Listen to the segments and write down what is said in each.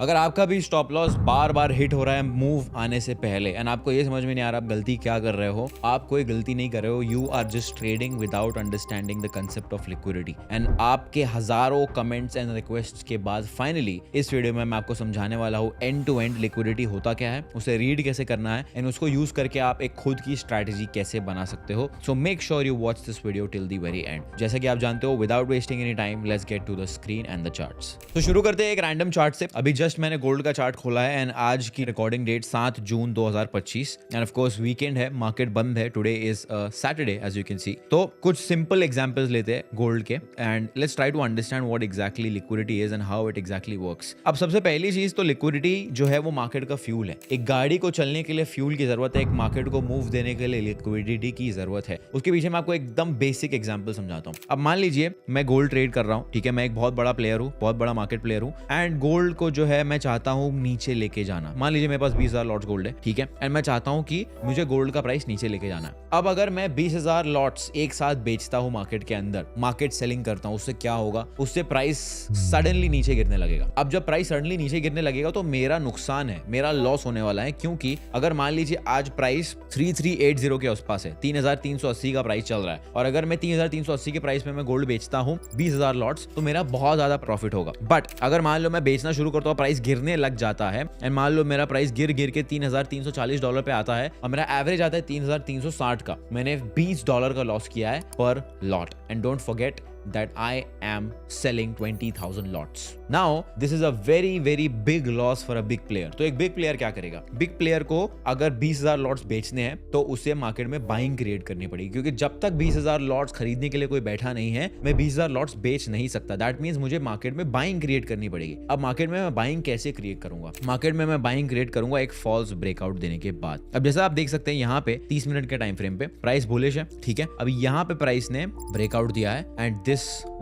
अगर आपका भी स्टॉप लॉस बार बार हिट हो रहा है मूव आने से पहले एंड आपको ये समझ में नहीं आ रहा आप गलती क्या कर रहे हो, आप कोई गलती नहीं कर रहे हो, you are just trading without understanding the concept of liquidity. And आपके हजारों कमेंट्स एंड रिक्वेस्ट्स के बाद फाइनली इस वीडियो में मैं आपको समझाने वाला हूँ एंड टू एंड लिक्विडिटी होता क्या है, उसे रीड कैसे करना है एंड उसको यूज करके आप एक खुद की स्ट्रैटेजी कैसे बना सकते हो। So make sure you watch this video till the very end. जैसा कि आप जानते हो, without wasting any time let's get to the screen and the charts. तो शुरू करते हैं एक रैंडम चार्ट से। अभी जस्ट मैंने गोल्ड का चार्ट खोला है एंड आज की रिकॉर्डिंग डेट 7 जून 2025 एंड ऑफ कोर्स वीकेंड है, मार्केट बंद है। Today is Saturday as you can see. तो कुछ सिंपल एग्जांपल्स लेते हैं गोल्ड के and let's try to understand what exactly liquidity is and how it exactly works. अब सबसे पहली चीज तो लिक्विडिटी जो है वो मार्केट का फ्यूल है। एक गाड़ी को चलने के लिए फ्यूल की जरूरत है, एक मार्केट को मूव देने के लिए लिक्विडिटी की जरूरत है। उसके पीछे मैं आपको एकदम बेसिक एग्जांपल समझाता हूँ। अब मान लीजिए मैं गोल्ड ट्रेड कर रहा हूँ, ठीक है, मैं एक बहुत बड़ा प्लेयर हूँ, बहुत बड़ा मार्केट प्लेयर हूँ एंड गोल्ड को जो है मैं चाहता हूँ नीचे लेके जाना। मान लीजिए मेरे पास 20,000 लॉट्स गोल्ड है, ठीक है, एंड मैं चाहता हूं कि मुझे गोल्ड का प्राइस नीचे लेके जाना है। अब अगर मैं 20,000 लॉट्स एक साथ बेचता हूं मार्केट के अंदर, मार्केट सेलिंग करता हूं, उससे क्या होगा, उससे प्राइस सडनली नीचे गिरने लगेगा। अब जब प्राइस सडनली नीचे गिरने लगेगा तो मेरा नुकसान है, मेरा लॉस होने वाला है, क्योंकि अगर मान लीजिए आज प्राइस 3380 के आसपास है, 3380 का प्राइस चल रहा है और अगर मैं 3380 के प्राइस में मैं गोल्ड बेचता हूं 20,000 लॉट्स तो मेरा बहुत ज्यादा प्रॉफिट होगा। बट अगर मान लो मैं बेचना शुरू करता हूं, प्राइस गिरने लग जाता है एंड मान लो मेरा प्राइस गिर के $3,340 पे आता है और मेरा एवरेज आता है 3,360 का, मैंने $20 का लॉस किया है पर lot. And don't forget that I am selling 20,000 lots. Now, this is a very very big loss for a big player. तो एक big player क्या करेगा? Big player को अगर 20,000 lots बेचने हैं तो उसे मार्केट में बाइंग क्रिएट करनी पड़ेगी, क्योंकि जब तक 20,000 lots खरीदने के लिए कोई बैठा नहीं है मैं 20,000 lots बेच नहीं सकता। दैट मीन्स मुझे मार्केट में बाइंग क्रिएट करनी पड़ेगी। अब मार्केट में मैं बाइंग कैसे क्रिएट करूंगा? मार्केट में मैं बाइंग क्रिएट करूंगा एक फॉल्स ब्रेकआउट देने के बाद। अब जैसा आप देख सकते हैं यहाँ पे 30 मिनट के टाइम फ्रेम पे प्राइस बुलिश है, ठीक है, अभी यहाँ पे प्राइस ने ब्रेकआउट दिया है and this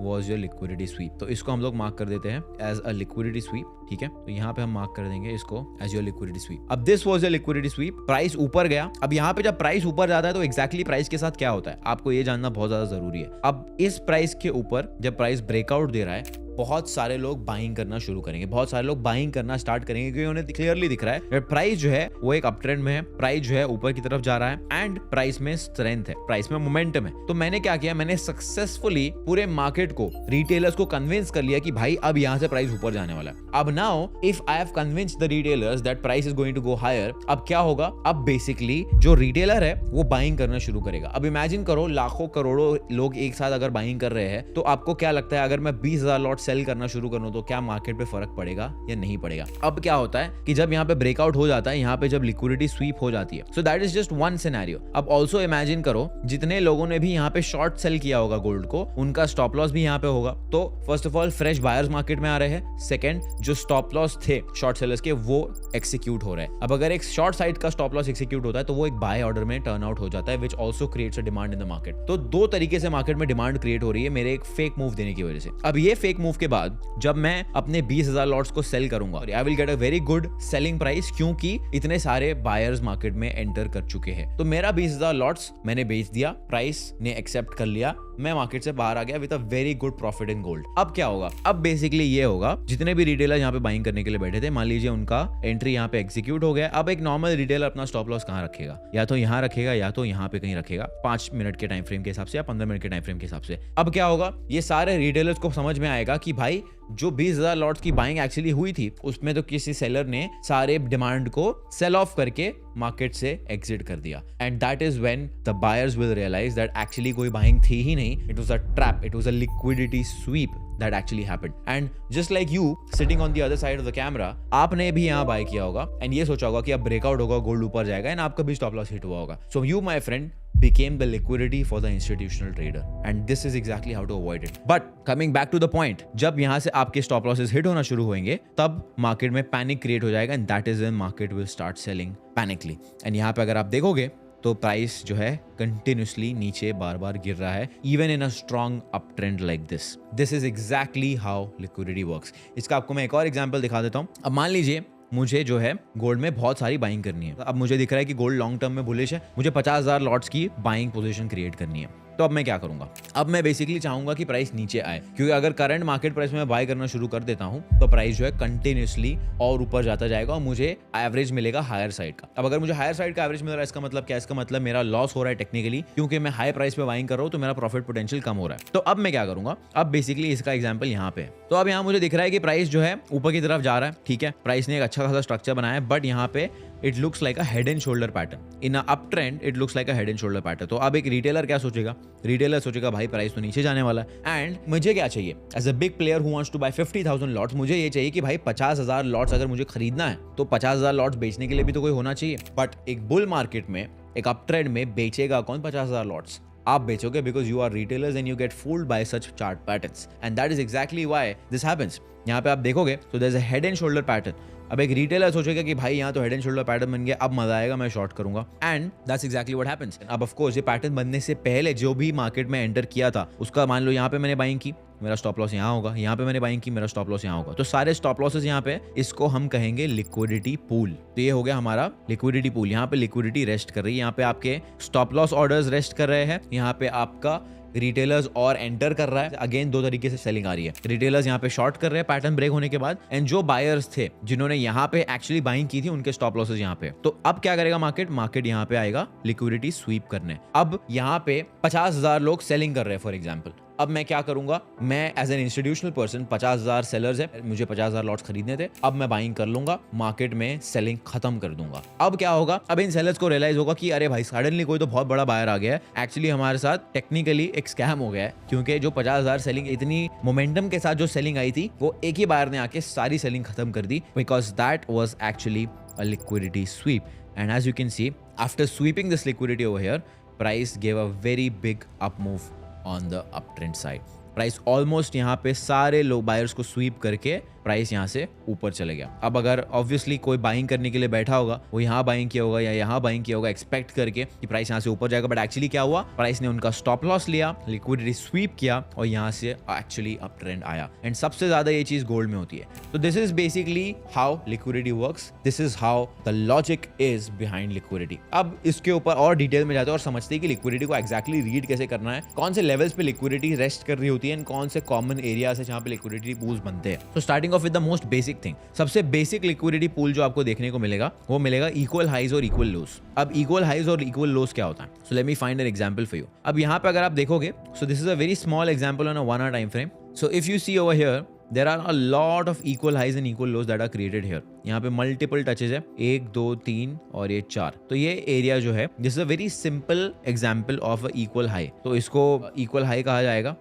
was your liquidity sweep। तो इसको हम लोग मार्क कर देते हैं as a liquidity sweep, ठीक है, तो यहाँ पे हम मार्क कर देंगे इसको as your liquidity sweep। अब this was your liquidity sweep, price ऊपर गया। अब यहाँ पे जब प्राइस ऊपर जाता है तो exactly प्राइस के साथ क्या होता है आपको ये जानना बहुत ज्यादा जरूरी है। अब इस प्राइस के ऊपर जब प्राइस ब्रेकआउट दे रहा है बहुत सारे लोग बाइंग करना शुरू करेंगे, बहुत सारे लोग बाइंग करना स्टार्ट करेंगे, क्योंकि उन्हें क्लियरली दिख रहा है प्राइस जो है वो एक अपट्रेंड में है, प्राइस जो है ऊपर की तरफ जा रहा है एंड प्राइस में स्ट्रेंथ है, प्राइस में मोमेंटम है। तो मैंने क्या किया, मैंने सक्सेसफुली पूरे मार्केट को, रिटेलर्स को कन्विंस कर लिया कि भाई अब यहाँ से प्राइस ऊपर जाने वाला है। अब now if I have convinced the retailers that price is going to go higher, अब क्या होगा, अब बेसिकली जो रिटेलर है वो बाइंग करना शुरू करेगा। अब इमेजिन करो लाखों करोड़ों लोग एक साथ अगर बाइंग कर रहे हैं तो आपको क्या लगता है अगर मैं 20,000 लॉट सेल करना शुरू करूं तो क्या मार्केट पे फर्क पड़ेगा या नहीं पड़ेगा? अब क्या होता है कि जब यहाँ पे ब्रेकआउट हो जाता है, यहाँ पे जब लिक्विडिटी स्वीप हो जाती है, so that is just one scenario. अब ऑल्सो इमेजिन करो जितने लोगों ने भी यहाँ पे शॉर्ट सेल किया होगा गोल्ड को, उनका स्टॉप लॉस भी यहाँ पे होगा। तो first of all fresh buyers market में आ रहे हैं, सेकंड जो स्टॉप लॉस थे शॉर्ट सेलर्स के वो एक्सिक्यूट हो रहे हैं। अब अगर एक शॉर्ट साइड का स्टॉप लॉस एक्सिक्यूट होता है तो वो एक बाय ऑर्डर में टर्न आउट हो जाता है, which also creates a demand in the market. तो दो तरीके से मार्केट में डिमांड क्रिएट हो रही है मेरे एक फेक मूव देने की वजह से। अब ये फेक मूव के बाद जब मैं अपने 20,000 लॉट्स को सेल करूंगा और I will get a very good selling price, क्योंकि इतने सारे बायर्स मार्केट में एंटर कर चुके हैं। तो मेरा 20,000 लॉट्स मैंने बेच दिया, प्राइस ने एक्सेप्ट कर लिया, मैं मार्केट से बाहर आ गया with a very good profit in gold. अब क्या होगा, अब बेसिकली ये होगा जितने भी रिटेलर यहाँ पे बाइंग करने के लिए बैठे थे, मान लीजिए उनका एंट्री यहाँ पे एग्जीक्यूट हो गया। अब एक नॉर्मल रिटेलर अपना स्टॉप लॉस कहाँ रखेगा, या तो यहाँ रखेगा या तो यहाँ पे कहीं रखेगा, 5 मिनट के टाइम फ्रेम के हिसाब से या 15 मिनट के टाइम फ्रेम के हिसाब से। अब क्या होगा, ये सारे रिटेलर्स को समझ में आएगा कि भाई जो 20,000 लॉट्स की बाइंग एक्चुअली हुई थी उसमें तो किसी सेलर ने सारे डिमांड को सेल ऑफ करके मार्केट से एग्जिट कर दिया। And that is when the buyers will realize that actually कोई बाइंग थी ही नहीं, it was a trap, it was a liquidity sweep that actually happened. And just like you sitting on the other side of the camera, आपने भी यहाँ bye किया होगा and ये सोचा होगा कि अब ब्रेकआउट होगा, गोल्ड ऊपर जाएगा एंड आपका भी स्टॉप लॉस हिट हुआ होगा। So you my friend became the liquidity for the institutional trader and this is exactly how to avoid it. But coming back to the point, जब यहाँ से आपके स्टॉप लॉसेस हिट होना शुरू होंगे तब मार्केट में पैनिक क्रिएट हो जाएगा and that is when market will start selling panickly. And यहाँ पे अगर आप देखोगे तो प्राइस जो है कंटिन्यूसली नीचे बार बार गिर रहा है, even in a strong up trend like this. This is exactly how liquidity works. इसका आपको मैं एक और एग्जांपल दिखा देता हूँ। अब मान लीजिए मुझे जो है गोल्ड में बहुत सारी बाइंग करनी है। अब मुझे दिख रहा है कि गोल्ड लॉन्ग टर्म में बुलिश है, मुझे 50,000 लॉट्स की बाइंग पोजीशन क्रिएट करनी है। तो अब मैं क्या करूंगा, अब मैं बेसिकली चाहूंगा कि प्राइस नीचे आए, क्योंकि अगर करंट मार्केट प्राइस में बाय करना शुरू कर देता हूं तो प्राइस जो है कंटिन्यूअसली और ऊपर जाता जाएगा और मुझे एवरेज मिलेगा हायर साइड का। अब अगर मुझे हायर साइड का एवरेज मिल रहा है, इसका मतलब क्या है, इसका मतलब मेरा लॉस हो रहा है टेक्निकली, क्योंकि मैं हाई प्राइस पे बाइंग कर रहा हूं तो मेरा प्रॉफिट पोटेंशियल कम हो रहा है। तो अब मैं क्या करूंगा, अब बेसिकली इसका एग्जांपल यहाँ पे है। तो अब यहाँ मुझे दिख रहा है कि प्राइस जो है ऊपर की तरफ जा रहा है, ठीक है, प्राइस ने एक अच्छा खासा स्ट्रक्चर बनाया है, बट यहाँ पे it looks like a head and shoulder pattern. In a up trend it looks like a head and shoulder pattern. तो अब एक रिटेलर क्या सोचेगा, रिटेलर सोचेगा भाई प्राइस तो नीचे जाने वाला है, एंड मुझे क्या चाहिए as a big player who wants to buy 50,000 lots, मुझे ये चाहिए कि भाई 50,000 लॉट्स अगर मुझे खरीदना है तो 50,000 लॉट्स बेचने के लिए भी तो कोई होना चाहिए। बट एक बुल मार्केट में, एक अप ट्रेंड में बेचेगा कौन 50,000 लॉट्स? आप बेचोगे, because you are retailers and you get fooled by such chart patterns, and that is exactly why this happens. यहाँ पे आप देखोगे तो there is a head and shoulder pattern. अब एक रिटेलर सोचेगा कि भाई यहाँ तो हेड एंड शोल्डर पैटर्न बन गया, अब मजा आएगा, मैं शॉर्ट करूंगा, and that's exactly what happens. अब ऑफ कोर्स ये पैटर्न बनने से पहले जो भी मार्केट में एंटर किया था उसका, मान लो यहाँ पे मैंने बाइंग की, मेरा स्टॉप लॉस यहाँ होगा, यहाँ पे मैंने बाइंग की, मेरा स्टॉप लॉस यहाँ होगा, तो सारे स्टॉप लॉसेस यहाँ पे, इसको हम कहेंगे लिक्विडिटी पूल। तो ये हो गया हमारा लिक्विडिटी पूल। यहाँ पे लिक्विडिटी रेस्ट कर रही है, यहाँ पे आपके स्टॉप लॉस ऑर्डर्स रेस्ट कर रहे हैं, यहाँ पे आपका रिटेलर्स और एंटर कर रहा है। अगेन दो तरीके से सेलिंग आ रही है, रिटेलर्स यहाँ पे शॉर्ट कर रहे हैं पैटर्न ब्रेक होने के बाद, एंड जो बायर्स थे जिन्होंने यहाँ पे एक्चुअली बाइंग की थी उनके स्टॉप लॉसेस यहाँ पे। तो अब क्या करेगा मार्केट यहाँ पे आएगा लिक्विडिटी स्वीप करने। अब यहाँ पे 50,000 लोग सेलिंग कर रहे हैं फॉर एग्जाम्पल। अब मैं क्या करूंगा, मैं as an institutional person, 50,000 sellers है, मुझे 50,000 लॉट्स खरीदने थे, अब मैं बाइंग कर लूंगा, मार्केट में सेलिंग खत्म कर दूंगा। अब क्या होगा, अब इन सेलर्स को रियलाइज होगा कि अरे भाई सडनली कोई तो बहुत बड़ा बायर आ गया है, एक्चुअली हमारे साथ टेक्निकली एक स्कैम हो गया है, क्योंकि जो 50,000 सेलिंग इतनी मोमेंटम के साथ जो सेलिंग आई थी वो एक ही बायर ने आके सारी सेलिंग खत्म कर दी, because that was actually a liquidity sweep. And as you can see, after sweeping this liquidity over here, price gave a very big up move on the uptrend side. Price almost यहाँ पे सारे लोग buyers को sweep करके price यहाँ से ऊपर चले गया। अब अगर ऑब्वियसली कोई बाइंग करने के लिए बैठा होगा, वो यहाँ बाइंग किया होगा या यहाँ बाइंग किया होगा एक्सपेक्ट करके कि प्राइस यहाँ से ऊपर जाएगा, बट एक्चुअली क्या हुआ, प्राइस ने उनका स्टॉप लॉस लिया, लिक्विडिटी स्वीप किया और यहाँ से एक्चुअली अप ट्रेंड आया। एंड सबसे ज्यादा ये चीज गोल्ड में होती है। तो this is basically how liquidity works, this is how the logic is behind liquidity. अब इसके ऊपर और डिटेल में जाते हैं और समझते हैं कि लिक्विडिटी को एक्जैक्टली रीड कैसे करना है, कौन से लेवल्स पे लिक्विडिटी रेस्ट कर रही होती है, कौन से कॉमन एरियाज है जहाँ पे लिक्विडिटी पूल्स बनते हैं। तो starting off with the most basic thing, सबसे बेसिक लिक्विडिटी पूल जो आपको देखने को मिलेगा वो मिलेगा इक्वल हाइज और इक्वल लोस। अब इक्वल हाइज और इक्वल लोस क्या होता है, so let me find an example for you. अब यहाँ पे अगर आप देखोगे, so this is a very small example on a 1 hour time frame. So if you see over here, there are a lot of equal highs and equal lows that are created here. यहाँ पे multiple touches है, 1 2 3 और ये 4। तो ये area जो है, this is a very simple example of a equal high. तो इसको equal high कहा जाएगा,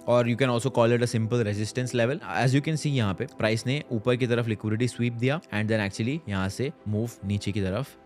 और you can also call it a simple resistance level. As you can see यहाँ पे प्राइस ने ऊपर की तरफ लिक्विडिटी स्वीप दिया एंड देन एक्चुअली यहाँ से मूव नीचे की तरफ,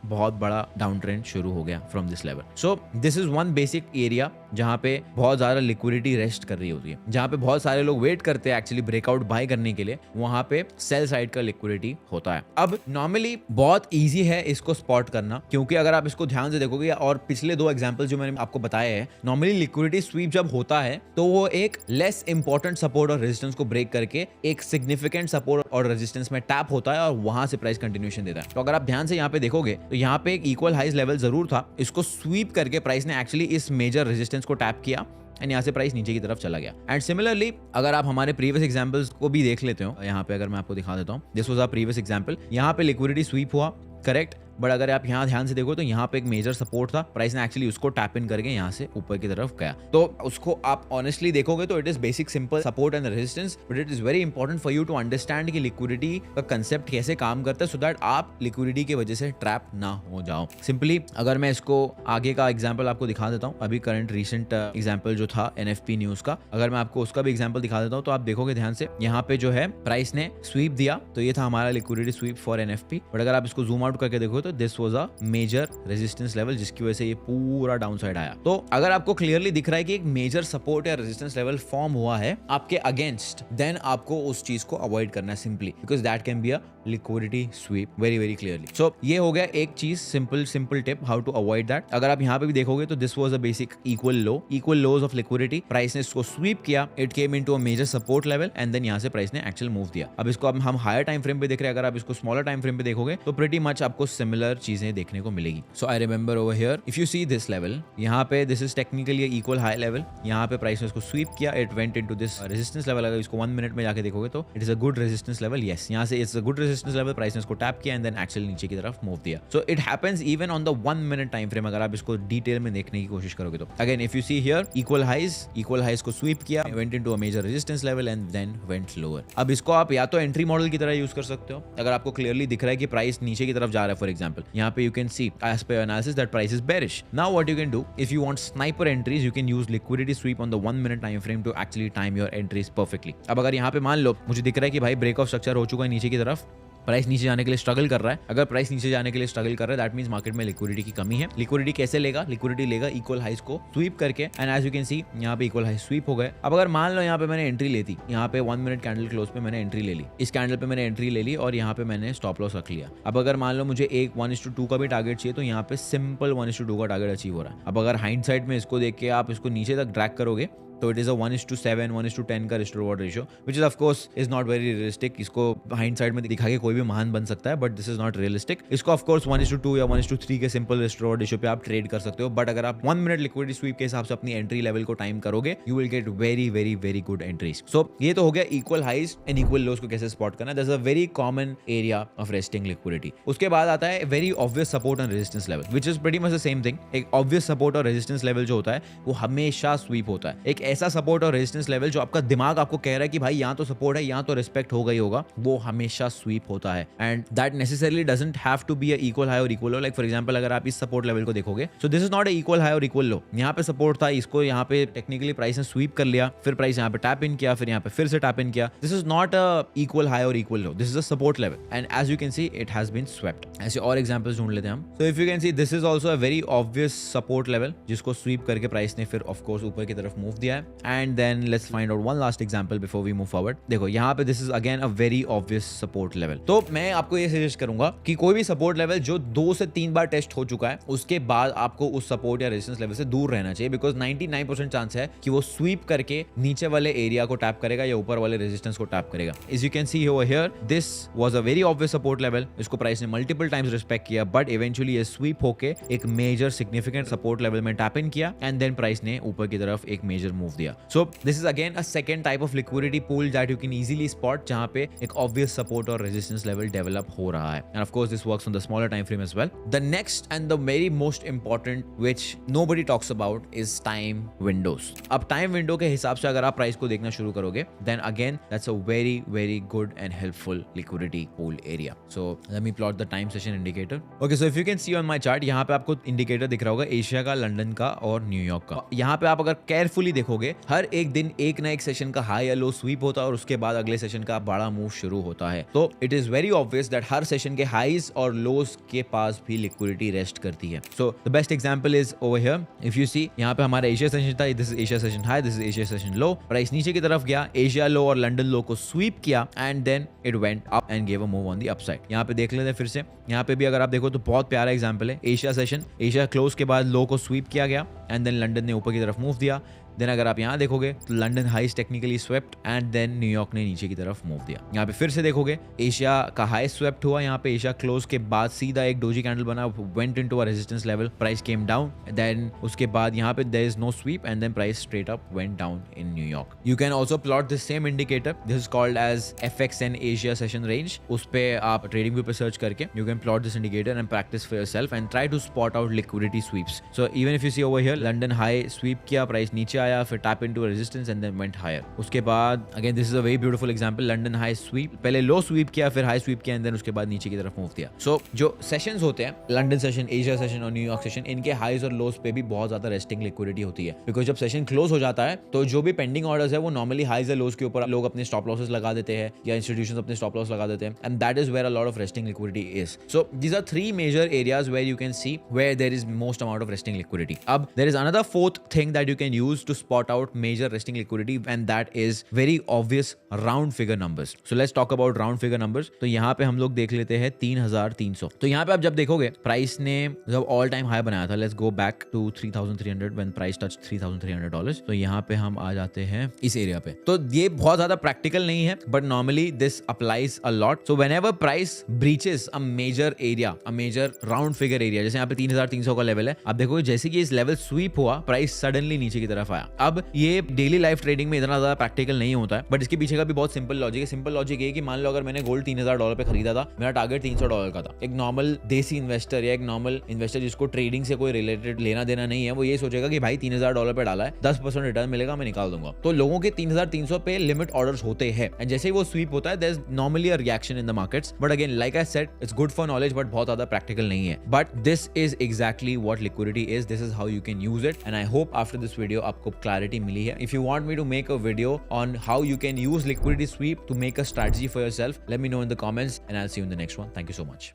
बहुत बड़ा डाउन ट्रेंड शुरू हो गया from this level. So this is one basic area जहाँ पे बहुत ज्यादा लिक्विडिटी रेस्ट कर रही होती है, जहाँ पे बहुत सारे लोग वेट करते हैं एक्चुअली ब्रेकआउट बाय करने के लिए, वहां पे सेल साइड का लिक्विडिटी होता है। अब नॉर्मली बहुत इजी है इसको स्पॉट करना, क्योंकि अगर आप इसको ध्यान से देखोगे और पिछले दो एग्जांपल जो मैंने आपको बताए हैं, नॉर्मली लिक्विडिटी स्वीप जब होता है तो वो एक लेस इंपॉर्टेंट सपोर्ट और रेजिस्टेंस को ब्रेक करके एक सिग्निफिकेंट सपोर्ट और रेजिस्टेंस में टैप होता है और वहां से प्राइस कंटिन्यूएशन देता है। तो अगर आप ध्यान से यहाँ पे देखोगे तो यहाँ पे एक इक्वल हाइज लेवल जरूर था, इसको स्वीप करके प्राइस ने एक्चुअली इस मेजर रेजिस्टेंस को टैप किया एंड यहाँ से प्राइस नीचे की तरफ चला गया। एंड सिमिलरली अगर आप हमारे प्रीवियस एग्जांपल्स को भी देख लेते हो, यहाँ पे अगर मैं आपको दिखा देता हूँ, this was a previous example, यहाँ पे लिक्विडिटी स्वीप हुआ, करेक्ट, बट अगर आप यहाँ ध्यान से देखो तो यहाँ पे एक मेजर सपोर्ट था, प्राइस ने एक्चुअली उसको टैप इन करके यहाँ से ऊपर की तरफ गया। तो उसको आप ऑनेस्टली देखोगे तो it is basic simple support and resistance, but it is very important for you to understand कि लिक्विडिटी का कंसेप्ट कैसे काम करता है, सो दैट आप लिक्विडिटी की वजह से ट्रैप ना हो जाओ। सिंपली अगर मैं इसको आगे का एग्जाम्पल आपको दिखा देता हूँ, अभी करंट रिसेंट एग्जाम्पल जो था NFP न्यूज का, अगर मैं आपको उसका भी एग्जाम्पल दिखा देता हूँ तो आप देखोगे ध्यान से, यहाँ पे जो है प्राइस ने स्वीप दिया, तो ये था हमारा liquidity sweep for NFP। But अगर आप इसको जूम आउट करके देखो तो this was a major resistance level, जिसकी वजह से ये पूरा डाउन साइड आया। तो अगर आपको क्लियरली दिख रहा है कि एक मेजर सपोर्ट या रेजिस्टेंस लेवल फॉर्म हुआ है आपके अगेंस्ट, देन आपको उस चीज को अवॉइड करना है simply, because that can be a liquidity sweep very very clearly. So ये हो गया एक चीज, simple tip how to avoid that. अगर आप यहाँ पे भी देखोगे तो this was a basic equal low, equal lows of liquidity, price ने इसको स्वीप किया, it came into a major support level and then यहाँ से प्राइस ने एक्चुअल मूव दिया। अब इसको हम हायर टाइम फ्रेम पे देख रहे हैं, अगर आप इसको स्मॉलर टाइम फ्रेम पे देखोगे तो प्रीटी मच आपको सिमिलर सिमिलर चीजें देखने को मिलेगी. So I remember over here, if you see this level, यहाँ पे this is technically equal high level. यहाँ पे प्राइस ने इसको स्वीप किया, it went into this resistance level. अगर इसको 1 मिनट में जाके देखोगे तो it is a good resistance level. Yes, यहाँ से it's a good resistance level. Price ने इसको टैप किया एंड देन एक्चुअली नीचे की तरफ मूव दिया. So it happens even on the 1 minute time frame. अगर आप इसको डिटेल में देखने की कोशिश करोगे तो again if you see here, equal highs को स्वीप किया, went into a major resistance level and then went lower. अब इसको आप या तो एंट्री मॉडल की तरह यूज कर सकते हो अगर आपको क्लियरली दिख रहा है कि प्राइस नीचे की तरफ जा रहा है. फॉर एग्जांपल यहाँ पे you can see as per analysis that price is bearish. Now what you can do, if you want sniper entries, you can use liquidity sweep on the 1 minute time frame to actually time your entries perfectly. अब अगर यहाँ पे मान लो मुझे दिख रहा है कि भाई ब्रेक ऑफ स्ट्रक्चर हो चुका है नीचे की तरफ, प्राइस नीचे जाने के लिए स्ट्रगल कर रहा है. अगर प्राइस नीचे जाने के लिए स्ट्रगल कर रहा है, दैट मींस मार्केट में लिक्विडिटी की कमी है. लिक्विडिटी कैसे लेगा? लिक्विडिटी लेगा इक्वल हाइज को स्वीप करके, and as you can see यहाँ पे इक्वल हाइज स्वीप हो गए. अब अगर मान लो यहाँ पे मैंने एंट्री ली थी, यहाँ पे 1 मिनट कैंडल क्लोज पे मैंने एंट्री ले ली, इस कैंडल पे मैंने एंट्री ले ली और यहाँ पे मैंने स्टॉप लॉस रख लिया. अब अगर मान लो मुझे एक 1:2 का भी टारगेट चाहिए तो यहाँ पे सिंपल 1:2 का टारगेट अचीव हो रहा है. अब अगर हाइंडसाइड में इसको देख के आप इसको नीचे तक ड्रैग करोगे तो इट इज अ 1:7, 1:10 का risk to reward ratio, which is of course is not very realistic. इसको हाइंडसाइड में दिखा के कोई भी महान बन सकता है, but this is not realistic. इसको ऑफ कोर्स 1:2 या 1:3 के simple risk to reward ratio पे आप ट्रेड कर सकते हो. बट अगर आप 1 मिनट लिक्विडिटी स्वीप के हिसाब से अपनी एंट्री लेवल को टाइम करोगे, you will get very very very good entries. So ये तो हो गया equal highs and equal lows को कैसे स्पॉट करना. That's a very common area of resting liquidity. उसके बाद आता है very obvious support and resistance level, which is pretty much the same thing. एक ऑब्वियस सपोर्ट और रेजिस्टेंस लेवल जो होता है वो हमेशा स्वीप होता है. एक ऐसा सपोर्ट और रेजिस्टेंस लेवल जो आपका दिमाग आपको कह रहा है कि भाई यहाँ तो सपोर्ट है, यहाँ तो रिस्पेक्ट हो गई होगा, वो हमेशा स्वीप होता है. And that necessarily doesn't have to be a equal high और equal low. Like for example अगर आप इस सपोर्ट लेवल को देखोगे, so this is not a equal high और इक्वल लो. यहाँ पे सपोर्ट था, इसको यहाँ पे टेक्निकली प्राइस ने स्वीप कर लिया, फिर प्राइस यहाँ पे टैप इन किया, फिर यहाँ पे फिर से टैप इन किया. This is not a equal high और equal low, this is a support level and as you can see it has been swept. ऐसे और एग्जांपल्स ढूंढ लेते हैं हम. So if you can see this is also a very obvious support level जिसको sweep करके price ने फिर ऑफ कोर्स ऊपर की तरफ मूव दिया है. And then let's find out one last example before we move forward. देखो यहाँ पे this is again a very obvious support level. तो मैं आपको ये सजेस्ट करूंगा कि कोई भी सपोर्ट लेवल जो 2 से 3 बार टेस्ट हो चुका है, उसके बाद आपको उस सपोर्ट या रेजिस्टेंस लेवल से दूर रहना चाहिए, बिकॉज 99% चांस है कि वो स्वीप करके नीचे वाले एरिया को टैप करेगा या ऊपर वाले रेजिस्टेंस को टैप करेगा. Is you can C over here, this was a very obvious support level. इसको प्राइस ने मल्टीपल टाइम्स रिस्पेक्ट किया, बट इवेंचुअली ये स्वीप होके एक मेजर सिग्निफिकेंट सपोर्ट लेवल में टैप इन किया एंड देन प्राइस ने ऊपर की तरफ एक मेजर मूव दिया. So this is again a second type of liquidity pool that you can easily spot, जहां पे एक ऑब्वियस सपोर्ट और रेजिस्टेंस लेवल डेवलप हो रहा है. And of course this works on the smaller time frame as well. The next and the very most important which nobody talks about is time windows. अब time window के हिसाब से अगर आप price को देखना शुरू करोगे, then again that's a very very good and helpful liquidity pool area. So let me plot the time session indicator. Okay, so if you can see on my chart, यहाँ पे आपको इंडिकेटर दिख रहा होगा एशिया का, London का और New York का. यहाँ पे आप अगर केयरफुली देखोगे, हर एक दिन एक ना एक सेशन का हाई या लो स्वीप होता है और उसके बाद अगले सेशन का बड़ा मूव शुरू होता है. तो it is very obvious that हर सेशन के हाईज और लोज के पास भी लिक्विडिटी रेस्ट करती है. So the best example is over here. If you see, यहाँ पे हमारा एशिया सेशन था, this is Asia session high, this is Asia session low. Price नीचे की तरफ गया, एशिया लो और लंदन लो को स्वीप किया and then it went up and give a move on the upside. यहाँ पे देख लेते हैं फिर से. यहाँ पे भी अगर आप देखो तो बहुत प्यारा एग्जांपल है. एशिया सेशन, एशिया क्लोज के बाद लो को स्वीप किया गया एंड देन लंदन ने ऊपर की तरफ मूव दिया. देन अगर आप यहाँ देखोगे तो London highs technically swept and then New York ने नीचे की तरफ मूव दिया. यहाँ पे फिर से देखोगे एशिया का हाई स्वेप्ट हुआ, यहाँ पे एशिया क्लोज के बाद सीधा एक डोजी कैंडल बना, went into a resistance level, price came down, then उसके बाद यहाँ पे there is no sweep and then price straight up went down in New York. You can also plot this same indicator, this is called as FXN Asia session range. उस पे आप trading view पे search करके you can plot this indicator and practice for yourself and try to spot out liquidity sweeps. So even if you see over here, London high sweep किया, price नीचे आया, फिर tap into resistance and then went higher. उसके बाद again this is a very beautiful example, London high sweep, पहले low sweep किया, फिर high sweep किया एंड देन उसके बाद नीचे की तरफ मूव दिया. सो जो सेशंस होते हैं, लंदन सेशन, एशिया सेशन और न्यूयॉर्क सेशन, इनके हाईज और लोज पे भी बहुत ज्यादा रेस्टिंग लिक्विडिटी होती है. बिकॉज जब सेशन क्लोज हो जाता है तो जो भी पेंडिंग ऑर्डर्स है वो नॉर्मली हाईज और लोज के ऊपर लोग अपने स्टॉप लॉसेस लगा देते हैं या इंस्टीट्यूशंस अपने स्टॉप लॉस लगा देते हैं and that is where a lot of resting liquidity is. So these are 3 major areas where you can see where there is most amount of resting liquidity. अब there is another fourth thing that you can use to spot out major resting liquidity, and that is very obvious round figure numbers. So let's talk about round figure numbers. तो यहाँ पे हम लोग देख लेते हैं 3,300. तो यहाँ पे आप जब देखोगे प्राइस ने जब ऑल टाइम हाई बनाया था, let's go back to 3,300 when price touch $3,300. तो यहाँ पे हम आ जाते हैं इस एरिया पे. तो ये बहुत ज्यादा प्रैक्टिकल नहीं है, but normally this applies a lot. So whenever price breaches a major area, a major round figure area, जैसे यहाँ पे 3,300 का लेवल है, आप देखो जैसे कि इस लेवल स्वीप हुआ, प्राइस सडनली नीचे की तरफ आया. अब ये डेली लाइफ ट्रेडिंग में इतना ज्यादा प्रैक्टिकल नहीं होता है, बट इसके पीछे का भी बहुत सिंपल लॉजिक है. सिंपल लॉजिक ये कि मान लो अगर मैंने गोल्ड $3,000 पे खरीदा था, मेरा टारगेट $300 का था. एक नॉर्मल देसी इन्वेस्टर या एक नॉर्मल इन्वेस्टर जिसको ट्रेडिंग से कोई रिलेटेड लेना देना नहीं है, वो ये सोचेगा कि भाई $3,000 पे डाला है, 10% रिटर्न मिलेगा, मैं निकाल दूंगा. तो लोगों के 3,300 पे लिमिट ऑर्डर्स होते हैं, एंड जैसे ही वो स्वीप होता है, there is normally a reaction in the markets. But again like I said, it's good for knowledge, but बहुत ज्यादा प्रैक्टिकल नहीं है. But this is exactly what liquidity is. This is how you can use it, and I hope after this video आपको clarity मिली है. If you want me to make a video on how you can use liquidity sweep to make a strategy for yourself, let me know in the comments, and I'll see you in the next one. Thank you so much.